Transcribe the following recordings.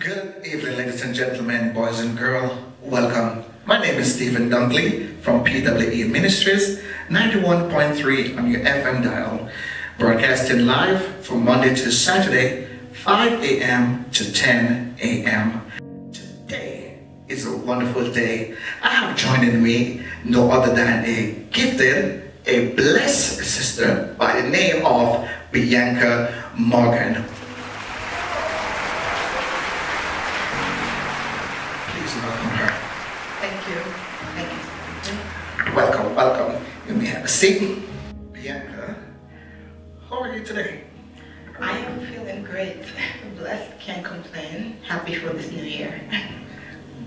Good evening, ladies and gentlemen, boys and girls. Welcome. My name is Stephen Dunkley from PWE Ministries, 91.3 on your FM dial, broadcasting live from Monday to Saturday, 5 a.m. to 10 a.m. Today is a wonderful day. I have joining me no other than a gifted, a blessed sister by the name of Bianca Morgan. Welcome, welcome. You may have a seat. Bianca, how are you today? I am feeling great. Blessed, can't complain. Happy for this new year.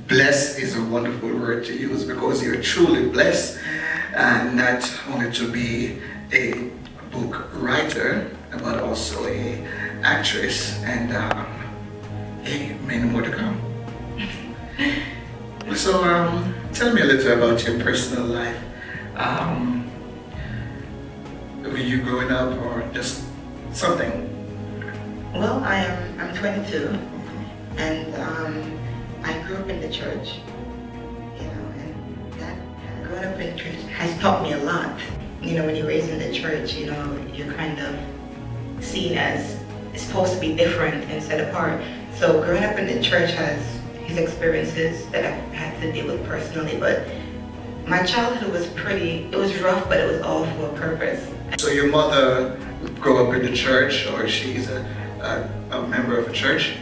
Blessed is a wonderful word to use because you're truly blessed, and not only to be a book writer, but also a actress, and many more to come. So, tell me a little about your personal life. Were you growing up or just something? Well, I'm 22, and I grew up in the church, you know, and that growing up in church has taught me a lot. You know, when you're raised in the church, you know, you're kind of seen as supposed to be different and set apart. So growing up in the church has his experiences that I've had to deal with personally, but my childhood was it was rough, but it was all for a purpose. So your mother grew up in the church, or she's a member of a church?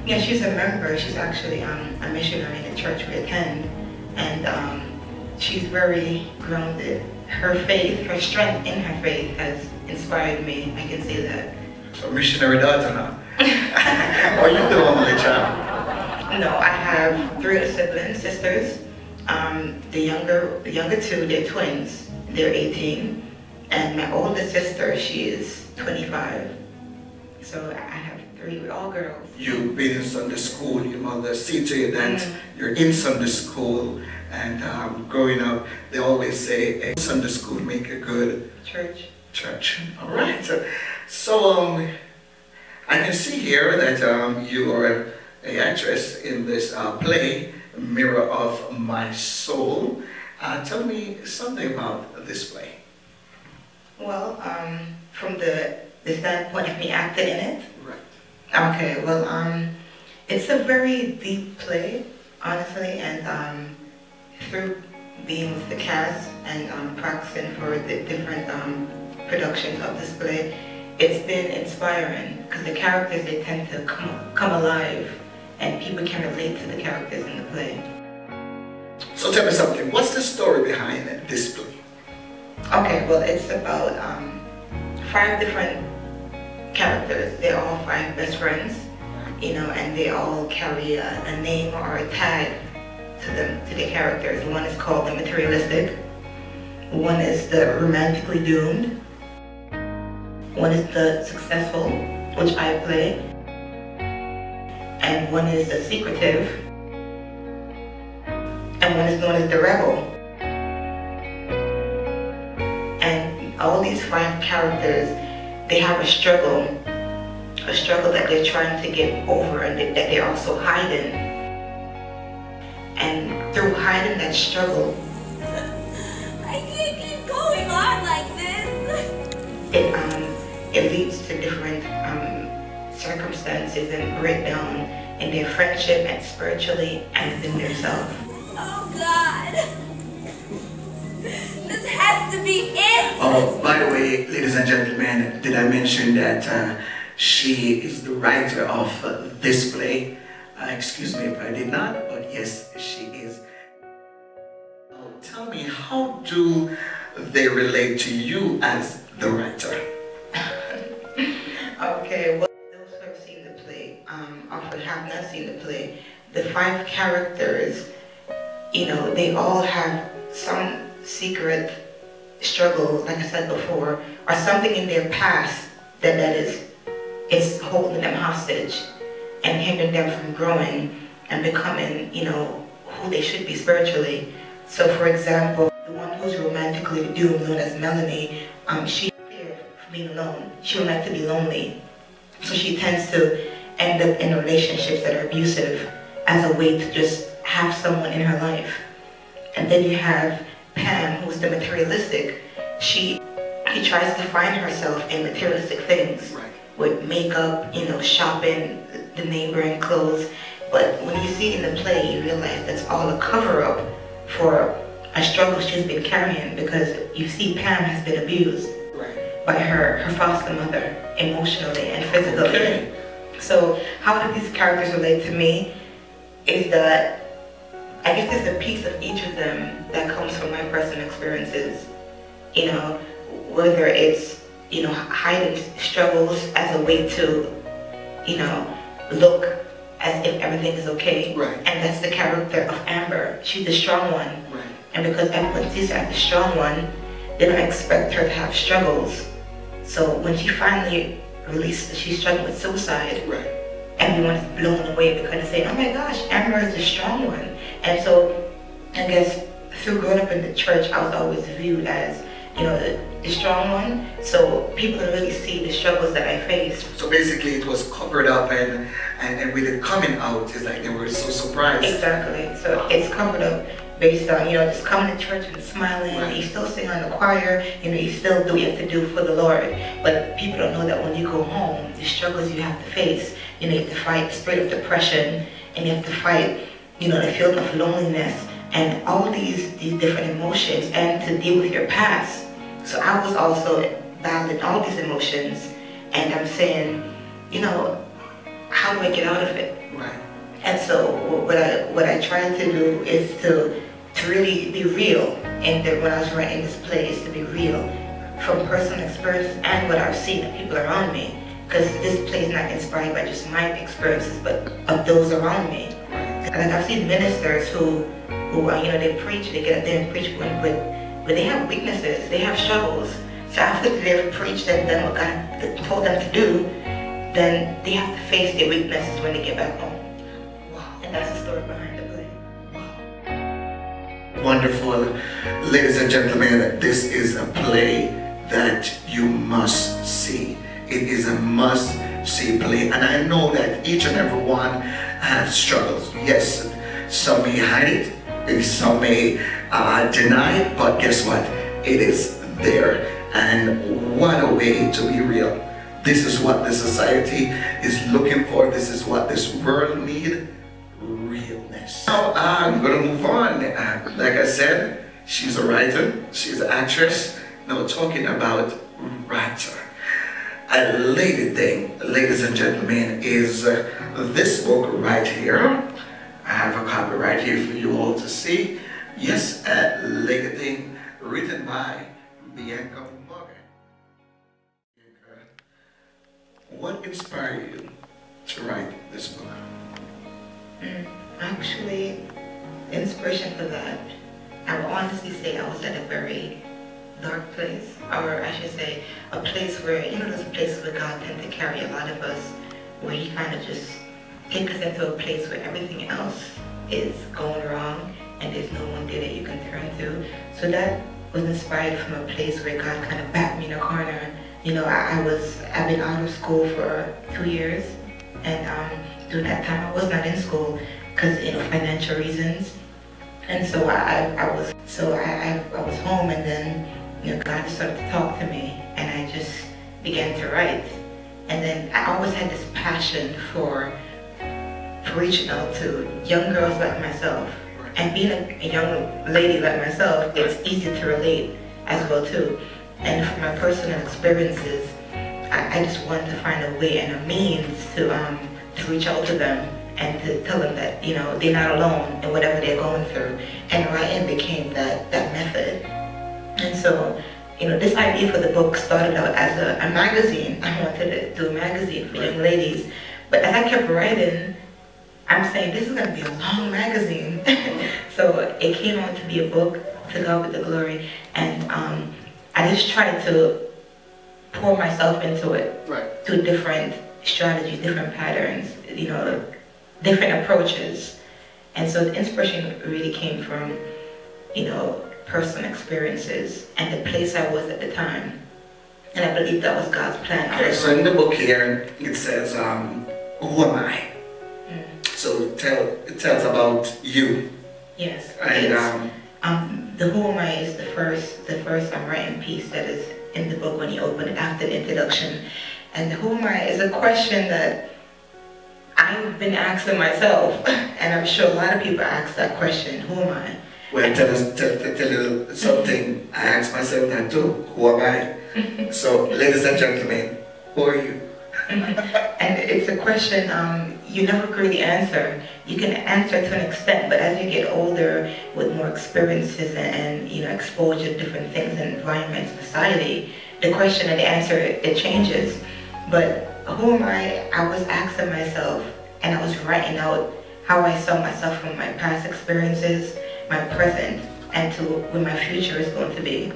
Yeah, she's a member. She's actually a missionary in the church we attend, and she's very grounded. Her faith, her strength in her faith has inspired me, I can say that. So missionary daughter now? Are you the only child? No, I have 3 siblings, sisters. The younger 2, they're twins. They're 18. And my oldest sister, she is 25. So I have 3, we're all girls. You've been in Sunday school, your mother see to you that you're in Sunday school, and growing up, they always say, Sunday school make a good church. All right. So I can see here that you are an actress in this play, Mirror of My Soul. Tell me something about this play. Well, from the standpoint of me acting in it? Right. Okay, well, it's a very deep play, honestly, and through being with the cast and practicing for the different productions of this play, it's been inspiring because the characters, they tend to come alive, and people can relate to the characters in the play. So tell me something, what's the story behind this play? Okay, well, it's about 5 different characters. They're all 5 best friends, you know, and they all carry a name or a tag to their characters. One is called the materialistic, one is the romantically doomed, one is the successful, which I play, and one is the secretive, and one is known as the rebel. And all these 5 characters, they have a struggle that they're trying to get over, and that they're also hiding. And through hiding that struggle, I can't keep going on like this. It leads to different circumstances and breakdown in their friendship and spiritually and within themselves. Oh God, this has to be it. Oh, by the way, ladies and gentlemen, did I mention that she is the writer of this play? Excuse me if I did not, but yes, she is. Tell me, how do they relate to you as the writer? Okay, well, those who have seen the play, or who have not seen the play, the 5 characters, you know, they all have some secret struggle, like I said before, or something in their past it's holding them hostage and hindering them from growing and becoming, you know, who they should be spiritually. So, for example, the one who's romantically doomed, known as Melanie, she fears being alone. She would like to be lonely. So she tends to end up in relationships that are abusive as a way to just have someone in her life. And then you have Pam, who's the materialistic. She tries to find herself in materialistic things, with makeup, you know, shopping, the neighboring clothes. But when you see it in the play, you realize that's all a cover-up for a struggle she's been carrying, because you see Pam has been abused by her foster mother, emotionally and physically. Okay. So how do these characters relate to me is that I guess there's a piece of each of them that comes from my personal experiences. You know, whether it's, you know, hiding struggles as a way to, you know, look as if everything is okay. Right. And that's the character of Amber. She's the strong one. Right. And because everyone sees her as the strong one, they don't expect her to have struggles. So when she finally released that she's struggling with suicide, right, everyone is blown away because they say, oh my gosh, Amber is the strong one. And so I guess through growing up in the church, I was always viewed as, you know, the strong one. So people don't really see the struggles that I faced. So basically it was covered up, and with it coming out, it's like they were so surprised. Exactly. So it's covered up based on, you know, just coming to church and smiling. Right. You still sing on the choir, you know, you still do what you have to do for the Lord. But people don't know that when you go home, the struggles you have to face, you know, you have to fight the spirit of depression, and you have to fight, you know, the feeling of loneliness, and all these different emotions, and to deal with your past. So I was also battling all these emotions, and I'm saying, you know, how do I get out of it? Right. And so what I tried to do is to really be real, and when I was writing this play, is to be real from personal experiences and what I've seen of people around me, because this play is not inspired by just my experiences, but of those around me. Right. Like I've seen ministers who you know, they preach, they get up there and preach, but they have weaknesses, they have struggles. So after they've preached and done what God told them to do, then they have to face their weaknesses when they get back home. Wow. And that's the story behind the play. Wow. Wonderful. Ladies and gentlemen, this is a play that you must see. It is a must-see play. And I know that each and every one has struggles. Yes, some may hide it, some may deny it, but guess what? It is there. And what a way to be real. This is what the society is looking for. This is what this world needs. Realness. Now I'm going to move on. Like I said, she's a writer. She's an actress. Now talking about writer. A lady thing, ladies and gentlemen, is this book right here. I have a copy right here for you all to see. Yes, a lady thing, written by Bianca. What inspired you to write this book? Actually, the inspiration for that, I will honestly say I was at a very dark place, or I should say a place where, you know, those places where God tends to carry a lot of us, where He kind of just takes us into a place where everything else is going wrong and there's no one there that you can turn to. So that was inspired from a place where God kind of backed me in a corner. You know, I've been out of school for 2 years, and during that time I was not in school because, you know, financial reasons. And so I was home, and then, you know, God started to talk to me, and I just began to write. And then I always had this passion for reaching out to young girls like myself. And being a young lady like myself, it's easy to relate as well too. And from my personal experiences, I just wanted to find a way and a means to reach out to them and to tell them that, you know, they're not alone in whatever they're going through. And writing became that method. And so, you know, this idea for the book started out as a magazine. I wanted to do a magazine for young ladies. But as I kept writing, I'm saying this is going to be a long magazine. So it came on to be a book, to God be the glory. And I just tried to pour myself into it, through different strategies, different patterns, you know, different approaches. And so the inspiration really came from, you know, personal experiences and the place I was at the time. And I believe that was God's plan. Okay, so in the book here, it says, who am I? So it tells about you. Yes. And the who am I is the first writing piece that is in the book when you open it after the introduction. And the who am I is a question that I've been asking myself, and I'm sure a lot of people ask that question, who am I? Well, tell you something. I ask myself that too. Who am I? So, ladies and gentlemen, who are you? And it's a question you never really answer. You can answer to an extent, but as you get older with more experiences and you know, exposure to different things and environments, society, the question and the answer, it changes. But who am I? I was asking myself, and I was writing out how I saw myself from my past experiences, my present, and to where my future is going to be.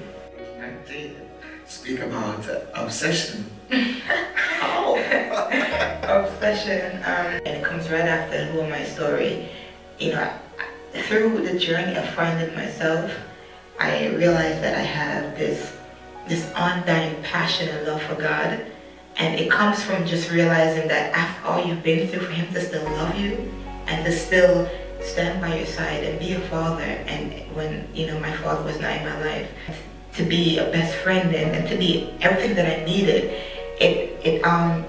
Speak about obsession. How? Obsession, and it comes right after Who Am I story. You know, through the journey of finding myself, I realized that I have this undying passion and love for God. And it comes from just realizing that after all you've been through, for Him to still love you and to still stand by your side and be a father. And when, you know, my father was not in my life, to be a best friend and to be everything that I needed, it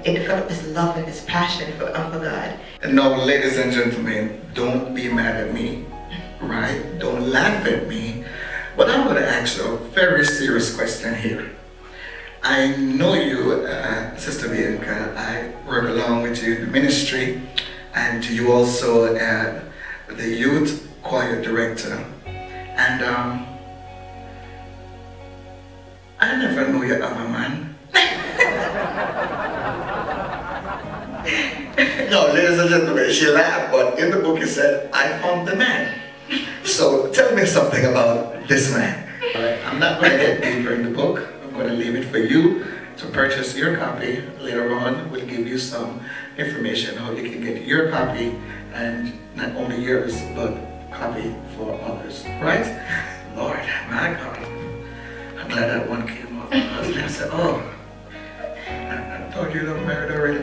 developed this love and this passion for God. Now, ladies and gentlemen, don't be mad at me, right? Don't laugh at me. But I'm going to ask you a very serious question here. I know you, Sister Bianca. I work along with you in the ministry, and you also the youth choir director. And I never knew you have a man. No, ladies and gentlemen, she laughed, but in the book it said, I found the man. So tell me something about this man. I'm not going to get deeper in the book. I'm going to leave it for you to purchase your copy. Later on, we'll give you some information how you can get your copy, and not only yours, but copy for others, right? Lord, my God. I'm glad that one came up. I said, oh, I thought you'd have married already.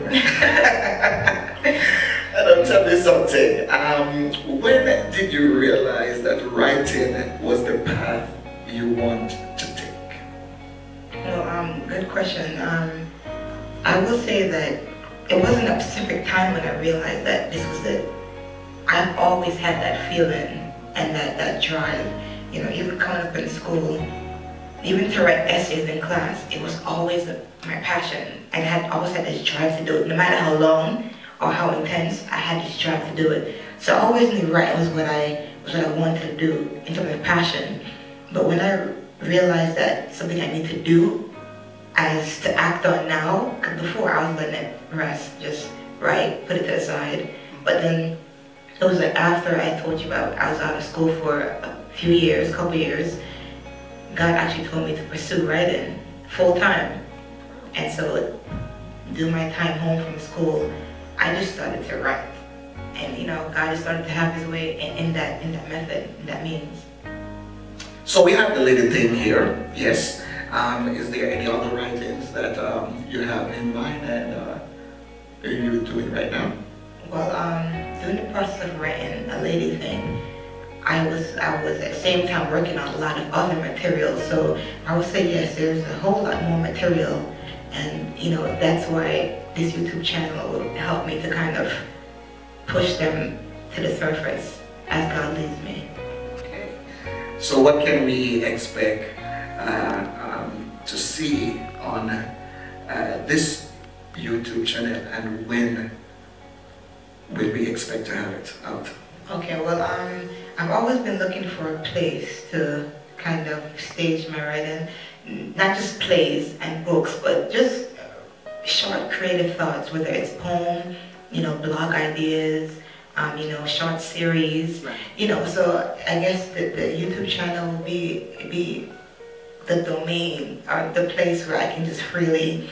And I'll tell you something. When did you realize that writing was the path you want to take? Well, good question. I will say that it wasn't a specific time when I realized that this was it. I've always had that feeling and that drive. You know, even coming up in school, even to write essays in class, it was always my passion. And I had always had this drive to do it. No matter how long or how intense, I had this drive to do it. So I always knew writing was what I wanted to do in terms of passion. But when I realized that something I need to do as to act on now, because before I was letting it rest, just write, put it to the side. But then it was like after I told you about, I was out of school for a few years, couple years, God actually told me to pursue writing full time. And so, during my time home from school, I just started to write. And you know, God just started to have His way in that method, in that means. So we have the little thing here, yes. Is there any other writings that you have in mind and are you doing right now? Well, during the process of writing a lady thing, I was at the same time working on a lot of other materials. So I would say yes, there's a whole lot more material, and you know, that's why this YouTube channel will help me to kind of push them to the surface as God leads me. Okay. So what can we expect to see on this YouTube channel, and when will we expect to have it out? Okay, well, I've always been looking for a place to kind of stage my writing, not just plays and books, but just short creative thoughts, whether it's poem, you know, blog ideas, you know, short series, right. You know, so I guess the YouTube channel will be the domain or the place where I can just freely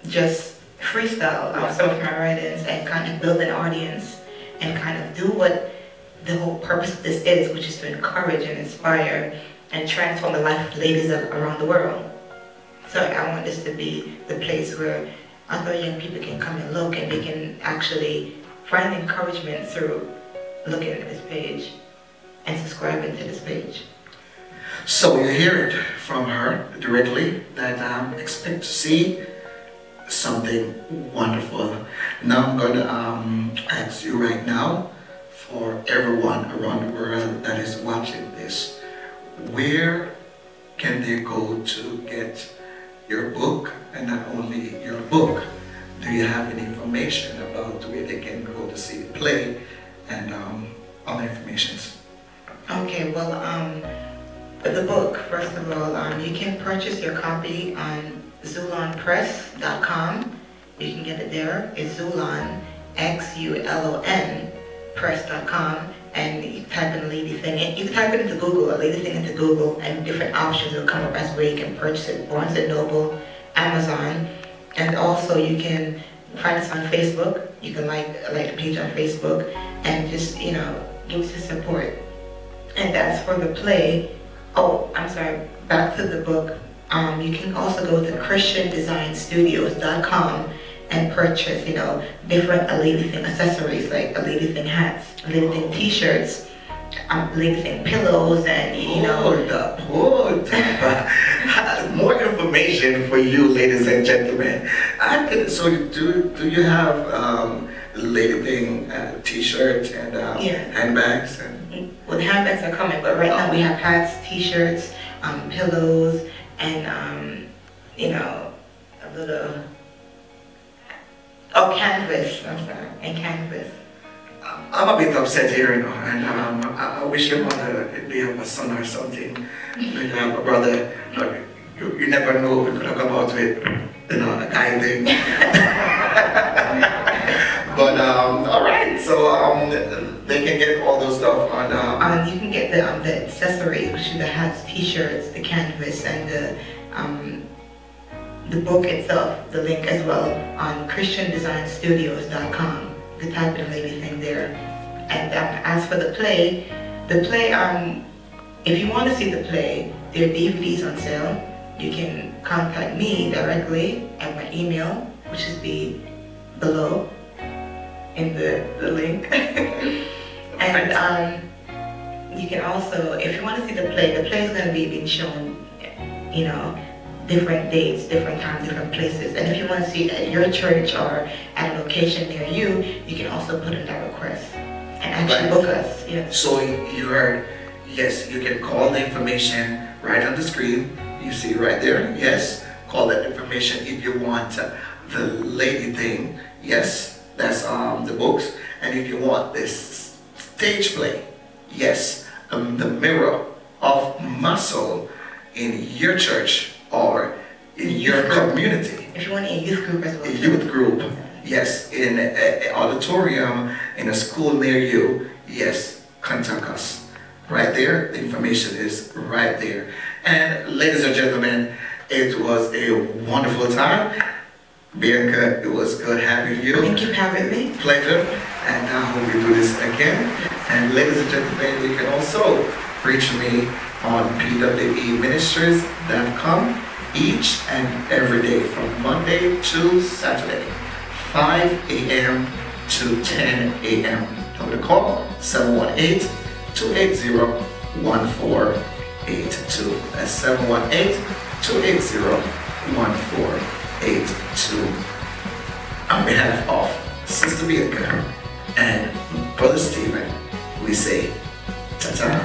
just freestyle some of my writings and kind of build an audience and kind of do what the whole purpose of this is, which is to encourage and inspire and transform the life of ladies around the world. So I want this to be the place where other young people can come and look, and they can actually find encouragement through looking at this page and subscribing to this page. So you hear it from her directly that expect to see something wonderful. Now I'm going to ask you right now, for everyone around the world that is watching this, where can they go to get your book? And not only your book, do you have any information about where they can go to see the play and other information? Okay, well, the book, first of all, you can purchase your copy on zulonpress.com. You can get it there. It's Zulon, Xulon, press.com, and you type in Lady Thing. You can type it into Google, a Lady Thing into Google, and different options will come up as where you can purchase it. Barnes & Noble, Amazon, and also you can find us on Facebook. You can like the page on Facebook and just, you know, give us your support. And that's for the play. Oh, I'm sorry, back to the book. You can also go to christiandesignstudios.com and purchase, you know, different A Lady Thing accessories, like A Lady Thing hats, A Lady Thing t-shirts, Lady Thing pillows, and, you know. Hold up. More information for you, ladies and gentlemen. So do you have Lady Thing t-shirts and handbags? Well, the handbags are coming, but right now we have hats, t-shirts, pillows, and, you know, a little... Oh, canvas. I'm sorry, and canvas. I'm a bit upset here, you know, and I wish your mother, do you have a son or something? Do you have a brother? You never know what to talk about with, you know, a guy thing. But all right, so they can get all those stuff on. You can get the accessories, which are the hats, t-shirts, the canvas, and the book itself, the link as well, on christiandesignstudios.com. You can type in Lady Thing there. And as for the play, if you want to see the play, there are DVDs on sale. You can contact me directly at my email, which is below in the link. And you can also, if you want to see the play is going to be being shown, you know, different dates, different times, different places. And if you want to see it at your church or at a location near you, you can also put in that request and actually book us. Yes. So you heard, yes, you can call the information right on the screen. You see right there, yes. Call that information if you want the Lady Thing, yes, that's the books. And if you want this stage play, yes, the Mirror of Muscle in your church or in your community. If you want a youth group as well. A youth group, yes, in an auditorium, in a school near you, yes, contact us. Right there, the information is right there. And ladies and gentlemen, it was a wonderful time. Bianca, it was good having you. Thank you for having me. Pleasure. And I hope we do this again. And ladies and gentlemen, you can also reach me on pweministries.com each and every day from Monday to Saturday, 5 a.m. to 10 a.m. Number to call 718-280-1482. That's 718-280-1482. On behalf of Sister Bianca and Brother Stephen, we say ta-ta.